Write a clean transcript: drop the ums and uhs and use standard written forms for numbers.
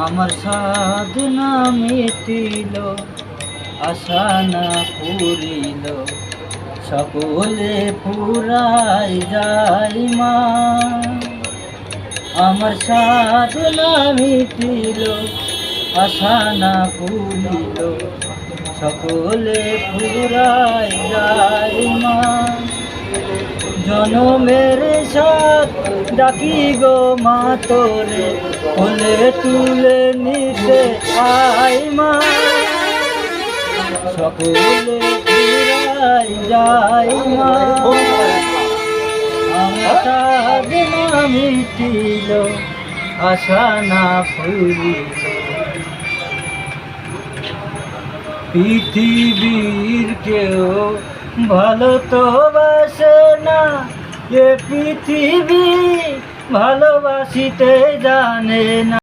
আমার সাধনা মিটিল, আশা না পুরিল, সকলে ফুরাই যায় মা। আমার সাধনা মিটিল, আশা না পুরিল, সকলে ফুরাই যায় মা। জনমের সাথ ডাকি গো মা তোরে, কোলে তুলে নিতে আই মা। সকলে ফুরাই যায় মা। আমার সাধনা মিটিল, আশা না ফুরিল, পৃথিবীর কেউ ভালো তো বাসে না, এ পৃথিবী ভালোবাসিতে জানে না।